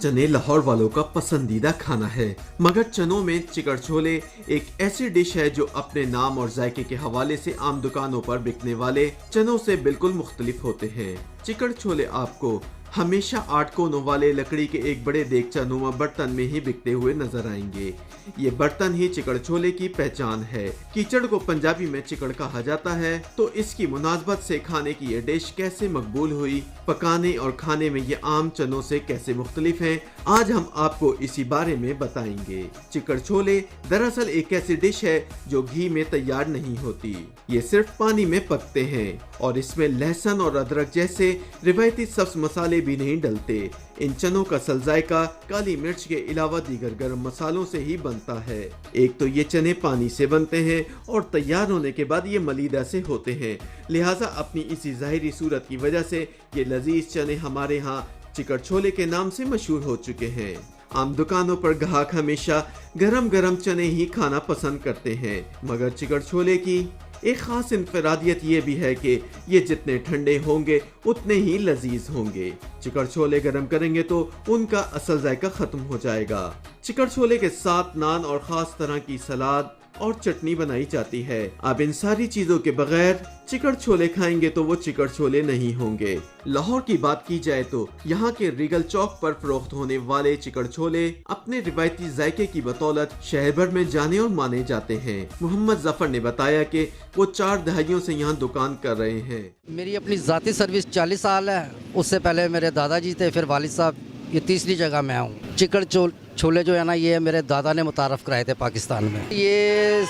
चने लाहौर वालों का पसंदीदा खाना है, मगर चनों में चिकड़ छोले एक ऐसी डिश है जो अपने नाम और जायके के हवाले से आम दुकानों पर बिकने वाले चनों से बिल्कुल मुख्तलिफ होते हैं। चिकड़ छोले आपको हमेशा 8 कोनों वाले लकड़ी के एक बड़े देगचा नुमा बर्तन में ही बिकते हुए नजर आएंगे। ये बर्तन ही चिकड़ छोले की पहचान है। कीचड़ को पंजाबी में चिकड़ कहा जाता है, तो इसकी मुनासबत से खाने की ये डिश कैसे मकबूल हुई, पकाने और खाने में ये आम चनों से कैसे मुख्तलिफ है, आज हम आपको इसी बारे में बताएंगे। चिकड़ छोले दरअसल एक ऐसी डिश है जो घी में तैयार नहीं होती, ये सिर्फ पानी में पकते हैं और इसमें लहसुन और अदरक जैसे रिवायती सब्ज मसाले भी नहीं डलते। इन चनों का असल जायका काली मिर्च के अलावा दीगर गर्म मसालों से ही बनता है। एक तो ये चने पानी से बनते हैं और तैयार होने के बाद ये मलीदा से होते हैं, लिहाजा अपनी इसी जाहिरी सूरत की वजह से ये लजीज चने हमारे यहाँ चिकड़ छोले के नाम से मशहूर हो चुके हैं। आम दुकानों पर ग्राहक हमेशा गरम गरम चने ही खाना पसंद करते हैं, मगर चिकड़ छोले की एक खास इनफरादियत ये भी है कि ये जितने ठंडे होंगे उतने ही लजीज होंगे। चिकड़ छोले गरम करेंगे तो उनका असल जायका खत्म हो जाएगा। चिकड़ छोले के साथ नान और खास तरह की सलाद और चटनी बनाई जाती है। अब इन सारी चीजों के बगैर चिकड़ छोले खाएंगे तो वो चिकड़ छोले नहीं होंगे। लाहौर की बात की जाए तो यहाँ के रिगल चौक पर फरोख्त होने वाले चिकड़ छोले अपने रिवायती जायके की बदौलत शहर भर में जाने और माने जाते हैं। मोहम्मद जफर ने बताया कि वो 4 दहाइयों से यहाँ दुकान कर रहे हैं। मेरी अपनी जाती सर्विस 40 साल है, उससे पहले मेरे दादाजी थे, फिर वालिद साहब, ये तीसरी जगह मैं हूँ। चिकड़ छोले जो है ना, ये मेरे दादा ने मुतारफ़ कराए थे पाकिस्तान में। ये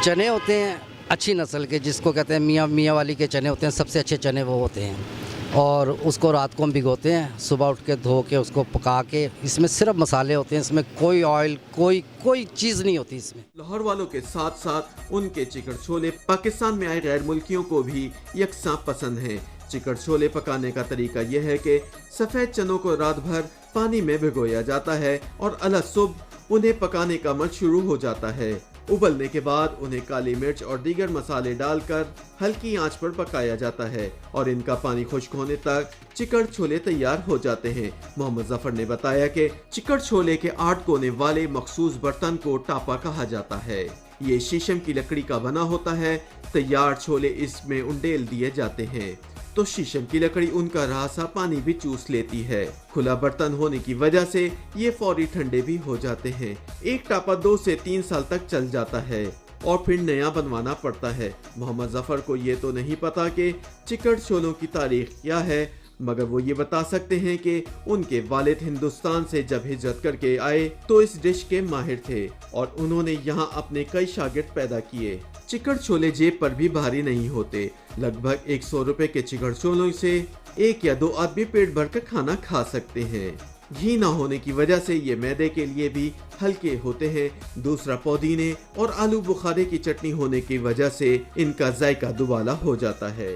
चने होते हैं अच्छी नस्ल के, जिसको कहते हैं मियाँ वाली के चने होते हैं, सबसे अच्छे चने वो होते हैं। और उसको रात को हम भिगोते हैं, सुबह उठ के धो के उसको पका के, इसमें सिर्फ मसाले होते हैं, इसमें कोई ऑयल कोई चीज़ नहीं होती इसमें। लाहौर वालों के साथ साथ उनके चिकड़ छोले पाकिस्तान में आए गैर मुल्कियों को भी यकसां पसंद हैं। चिकड़ छोले पकाने का तरीका यह है कि सफ़ेद चनों को रात भर पानी में भिगोया जाता है और अलग सुबह उन्हें पकाने का अमल शुरू हो जाता है। उबलने के बाद उन्हें काली मिर्च और दीगर मसाले डालकर हल्की आंच पर पकाया जाता है और इनका पानी खुश्क होने तक चिकड़ छोले तैयार हो जाते हैं। मोहम्मद जफर ने बताया कि चिकड़ छोले के 8 कोने वाले मखसूस बर्तन को टापा कहा जाता है। ये शीशम की लकड़ी का बना होता है। तैयार छोले इसमें उंडेल दिए जाते हैं तो शीशम की लकड़ी उनका रासा पानी भी चूस लेती है। खुला बर्तन होने की वजह से ये फौरी ठंडे भी हो जाते हैं। एक टापा 2 से 3 साल तक चल जाता है और फिर नया बनवाना पड़ता है। मोहम्मद जफर को ये तो नहीं पता कि चिकड़ छोलों की तारीख क्या है, मगर वो ये बता सकते हैं कि उनके वालिद हिंदुस्तान से जब हिजरत करके आए तो इस डिश के माहिर थे और उन्होंने यहाँ अपने कई शागिर्द पैदा किए। चिकड़ छोले जेब पर भी भारी नहीं होते। लगभग 100 रुपए के चिकड़ छोलों से 1 या 2 आदमी पेट भरकर खाना खा सकते हैं। घी ना होने की वजह से ये मैदे के लिए भी हल्के होते हैं। दूसरा, पुदीने और आलू बुखारे की चटनी होने की वजह से इनका जायका दुबाला हो जाता है।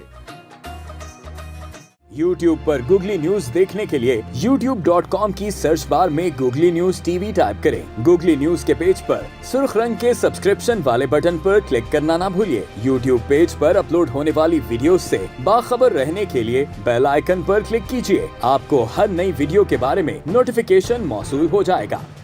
YouTube पर गूगली न्यूज देखने के लिए youtube.com की सर्च बार में गूगली न्यूज टीवी टाइप करें। गूगली न्यूज के पेज पर सुर्ख रंग के सब्सक्रिप्शन वाले बटन पर क्लिक करना ना भूलिए। YouTube पेज पर अपलोड होने वाली वीडियोस से बाखबर रहने के लिए बेल आइकन पर क्लिक कीजिए। आपको हर नई वीडियो के बारे में नोटिफिकेशन मौसूल हो जाएगा।